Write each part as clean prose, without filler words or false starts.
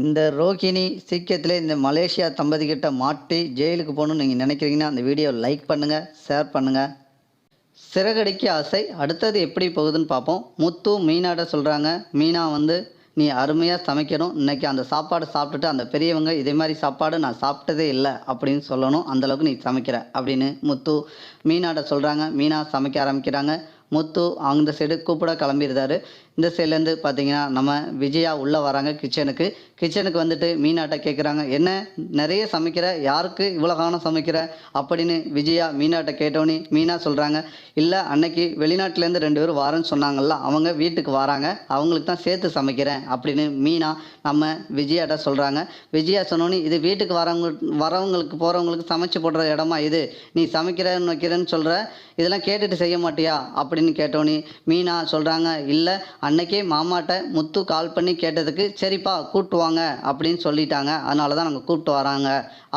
இந்த ரோகிணி சீக்கிரத்திலே இந்த மலேசியா தம்பதிகிட்ட மாட்டி ஜெயிலுக்கு போகணும்னு நீங்கள் நினைக்கிறீங்கன்னா அந்த வீடியோ லைக் பண்ணுங்கள், ஷேர் பண்ணுங்கள். சிறகடிக்க ஆசை அடுத்தது எப்படி போகுதுன்னு பார்ப்போம். முத்து மீனாட்ட சொல்கிறாங்க, மீனா வந்து நீ அருமையாக சமைக்கணும், இன்றைக்கி அந்த சாப்பாடு சாப்பிட்டுட்டு அந்த பெரியவங்க இதே மாதிரி சாப்பாடு நான் சாப்பிட்டதே இல்லை அப்படின்னு சொல்லணும், அந்தளவுக்கு நீ சமைக்கிற அப்படின்னு முத்து மீனாட்ட சொல்கிறாங்க. மீனா சமைக்க ஆரம்பிக்கிறாங்க. முத்து அந்த சைடு கூப்பிட கிளம்பிடுறாரு. இந்த சைட்லேருந்து பார்த்தீங்கன்னா நம்ம விஜயா உள்ளே வராங்க கிச்சனுக்கு வந்துட்டு மீனாட்ட கேட்குறாங்க, என்ன நிறைய சமைக்கிற, யாருக்கு இவ்வளோ காலம் சமைக்கிற அப்படின்னு விஜயா மீனாட்ட கேட்டோன்னே மீனா சொல்கிறாங்க, இல்லை அன்னைக்கு வெளிநாட்டிலேருந்து 2 பேரும் வரேன்னு சொன்னாங்கல்ல, அவங்க வீட்டுக்கு வராங்க, அவங்களுக்கு தான் சேர்த்து சமைக்கிறேன் அப்படின்னு மீனா நம்ம விஜயாட்ட சொல்கிறாங்க. விஜயா சொன்னோன்னே இது வீட்டுக்கு வரவங்களுக்கு போகிறவங்களுக்கு சமைச்சு போடுற இடமா இது, நீ சமைக்கிறேன்னு வைக்கிறேன்னு சொல்கிற, இதெல்லாம் கேட்டுட்டு செய்ய மாட்டியா அப்படின்னு கேட்டோன்னே மீனா சொல்கிறாங்க, இல்லை அன்னைக்கே மாமாட்ட முத்து கால் பண்ணி கேட்டதுக்கு சரிப்பா கூப்பிட்டு வாங்க அப்படின்னு சொல்லிட்டாங்க, அதனால தான் நாங்கள் கூப்பிட்டு வராங்க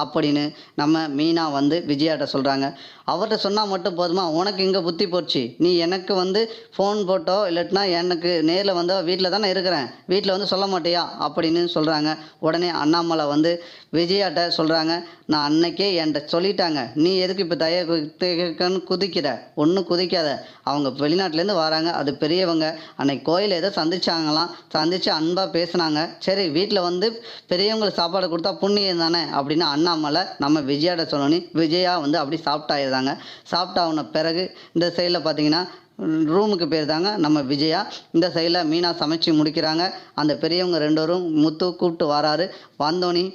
அப்படின்னு நம்ம மீனா வந்து விஜயாட்ட சொல்கிறாங்க. அவர்கிட்ட சொன்னால் மட்டும் போதுமா, உனக்கு இங்கே புத்தி போச்சு, நீ எனக்கு வந்து ஃபோன் போட்டோ இல்லாட்டினா எனக்கு நேரில் வந்தோ வீட்டில் தானே இருக்கிறேன், வீட்டில் வந்து சொல்ல மாட்டியா அப்படின்னு சொல்கிறாங்க. உடனே அண்ணாமலை வந்து விஜயாட்ட சொல்கிறாங்க, நான் அன்னைக்கே என்கிட்ட சொல்லிட்டாங்க, நீ எதுக்கு இப்போ தயக்கன்னு குதிக்கிற, ஒன்றும் குதிக்காத, அவங்க வெளிநாட்டிலேருந்து வராங்க, அது பெரியவங்க, அன்னைக்கு கோயில் ஏதோ சந்திச்சாங்களாம், சந்தித்து அன்பாக பேசுனாங்க, சரி வீட்டில் வந்து பெரியவங்களுக்கு சாப்பாடு கொடுத்தா புண்ணியம் தானே அப்படின்னு அண்ணாமலை நம்ம விஜயாட்ட சொன்னோன்னே விஜயா வந்து அப்படி சாப்பிட்டாயிருந்தாங்க. சாப்பிட்டாவுன பிறகு இந்த சைடில் பார்த்தீங்கன்னா ரூமுக்கு போயிருந்தாங்க நம்ம விஜயா. இந்த சைடில் மீனா சமைச்சு முடிக்கிறாங்க. அந்த பெரியவங்க 2 பேரும் முத்து கூப்பிட்டு வராரு. வந்தோன்னே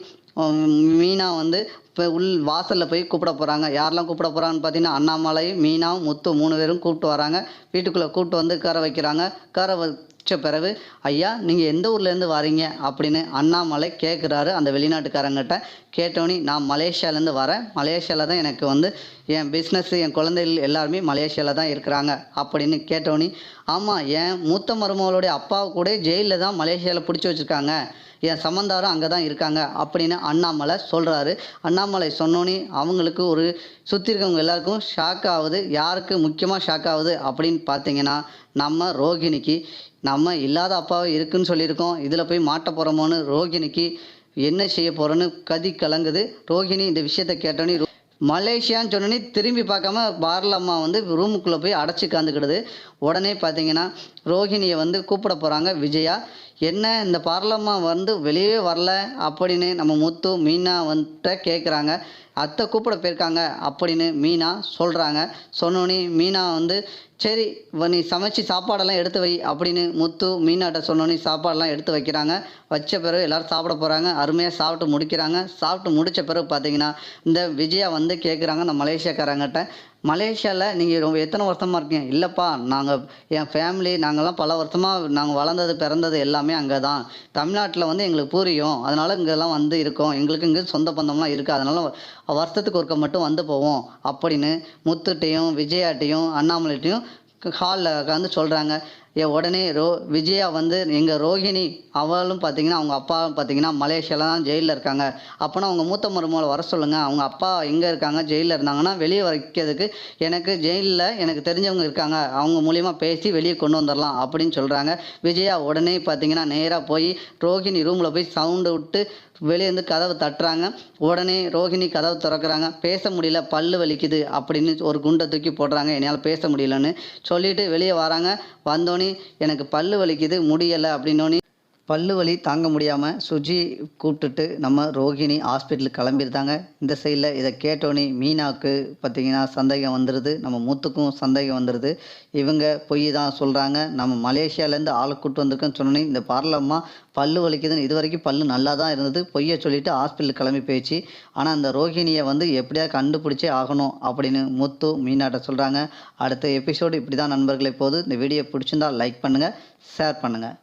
மீனா வந்து இப்போ வாசலில் போய் கூப்பிட போகிறாங்க. யாரெல்லாம் கூப்பிட போகிறாங்கன்னு பார்த்தீங்கன்னா அண்ணாமலை, மீனா, முத்து 3 பேரும் கூப்பிட்டு வராங்க. வீட்டுக்குள்ளே கூப்பிட்டு வந்து உட்கார வைக்கிறாங்க. உட்கார வச்ச பிறகு, ஐயா நீங்கள் எந்த ஊர்லேருந்து வரீங்க அப்படின்னு அண்ணாமலை கேட்குறாரு அந்த வெளிநாட்டுக்காரங்கிட்ட. கேட்டோன்னே நான் மலேசியாவிலேருந்து வரேன், மலேசியாவில் தான் எனக்கு வந்து என் பிஸ்னஸ்ஸு, என் குழந்தைகள் எல்லாருமே மலேசியாவில் தான் இருக்கிறாங்க அப்படின்னு கேட்டோன்னே, ஆமாம் என் மூத்த மருமகளுடைய அப்பாவை கூட ஜெயிலில் தான் மலேசியாவில் பிடிச்சி வச்சுருக்காங்க, என் சம்மந்தாரும் அங்கே தான் இருக்காங்க அப்படின்னு அண்ணாமலை சொல்கிறாரு. அண்ணாமலை சொன்னோன்னே அவங்களுக்கு ஒரு சுற்றி இருக்கவங்க எல்லாருக்கும் ஷாக் ஆகுது. யாருக்கு முக்கியமாக ஷாக் ஆகுது அப்படின்னு பார்த்தீங்கன்னா நம்ம ரோகிணிக்கு. நம்ம இல்லாத அப்பாவை இருக்குன்னு சொல்லியிருக்கோம், இதில் போய் மாட்ட போகிறோமோன்னு ரோகிணிக்கு என்ன செய்ய போகிறோன்னு கதி கலங்குது. ரோகிணி இந்த விஷயத்தை கேட்டோன்னே மலேசியான்னு சொன்னோன்னே திரும்பி பார்க்காம பார்லம்மா வந்து ரூமுக்குள்ளே போய் அடைச்சி காந்துக்கிடுது. உடனே பார்த்தீங்கன்னா ரோகிணியை வந்து கூப்பிட போகிறாங்க விஜயா. என்ன இந்த பார்லம்மா வந்து வெளியே வரல அப்படின்னு நம்ம முத்து மீனா வந்துட்ட கேட்குறாங்க. அத்தை கூப்பிட போயிருக்காங்க அப்படின்னு மீனா சொல்கிறாங்க. சொன்னோன்னே மீனா வந்து சரி நீ சமைச்சு சாப்பாடெல்லாம் எடுத்து வை அப்படின்னு முத்து மீனாட்ட சொன்னோன்னே சாப்பாடெல்லாம் எடுத்து வைக்கிறாங்க. வச்ச பிறகு எல்லோரும் சாப்பிட போகிறாங்க. அருமையாக சாப்பிட்டு முடிக்கிறாங்க. சாப்பிட்டு முடித்த பிறகு பார்த்தீங்கன்னா இந்த விஜயா வந்து கேட்குறாங்க இந்த மலேசியாக்காரங்கிட்ட, மலேசியாவில் நீங்கள் எத்தனை வருஷமாக இருக்கீங்க? இல்லைப்பா நாங்கள் என் ஃபேமிலி நாங்கள்லாம் பல வருஷமாக நாங்கள் வளர்ந்தது பிறந்தது எல்லாமே அங்கே தான். தமிழ்நாட்டில் வந்து எங்களுக்கு புரியும், அதனால் இங்கெல்லாம் வந்து இருக்கோம், எங்களுக்கு இங்கே சொந்த பந்தம்லாம் இருக்குது, அதனால் வருஷத்துக்கு ஒருக்க மட்டும் வந்து போவோம் அப்படின்னு முத்துட்டையும் விஜயாட்டையும் அண்ணாமலைட்டையும் ஹாலில் உட்காந்து சொல்கிறாங்க. உடனே விஜயா வந்து எங்கள் ரோகிணி அவளும் பார்த்தீங்கன்னா அவங்க அப்பாவும் பார்த்தீங்கன்னா மலேசியாவில் தான் ஜெயிலில் இருக்காங்க, அப்போனா அவங்க மூத்த மருமகளை வர சொல்லுங்கள், அவங்க அப்பா எங்கே இருக்காங்க, ஜெயிலில் இருந்தாங்கன்னா வெளியே வைக்கிறதுக்கு எனக்கு ஜெயிலில் எனக்கு தெரிஞ்சவங்க இருக்காங்க, அவங்க மூலியமாக பேசி வெளியே கொண்டு வந்துடலாம் அப்படின்னு சொல்கிறாங்க. விஜயா உடனே பார்த்தீங்கன்னா நேராக போய் ரோகிணி ரூமில் போய் சவுண்டு விட்டு வெளியே இருந்து கதவை தட்டுறாங்க. உடனே ரோகிணி கதவை திறக்கிறாங்க. பேச முடியல, பல்லு வலிக்குது அப்படின்னு ஒரு குண்டை தூக்கி போடுறாங்க, என்னால் பேச முடியலன்னு சொல்லிட்டு வெளியே வராங்க. வந்தோடனே எனக்கு பல்லு வலிக்குது முடியலை அப்படின்னோடனே பல்லு வலி தாங்க முடியாமல் சுஜி கூப்பிட்டுட்டு நம்ம ரோகிணி ஹாஸ்பிட்டலுக்கு கிளம்பியிருந்தாங்க. இந்த சைடில் இதை கேட்டோன்னே மீனாவுக்கு பார்த்திங்கன்னா சந்தேகம் வந்துடுது, நம்ம முத்துக்கும் சந்தேகம் வந்துடுது. இவங்க பொய் தான் சொல்கிறாங்க, நம்ம மலேசியாவிலேருந்து ஆளை கூப்பிட்டு வந்திருக்கோன்னு சொன்னோன்னே இந்த பார்லம்மா பல்லு வலிக்குதுன்னு இது வரைக்கும் பல்லு நல்லா தான் இருந்தது, பொய்யை சொல்லிவிட்டு ஹாஸ்பிட்டலுக்கு கிளம்பி போயிடுச்சு. ஆனால் அந்த ரோகிணியை வந்து எப்படியா கண்டுபிடிச்சே ஆகணும் அப்படின்னு முத்து மீனாட்ட சொல்கிறாங்க. அடுத்த எபிசோடு இப்படி தான் நண்பர்களை போது. இந்த வீடியோ பிடிச்சிருந்தால் லைக் பண்ணுங்கள், ஷேர் பண்ணுங்கள்.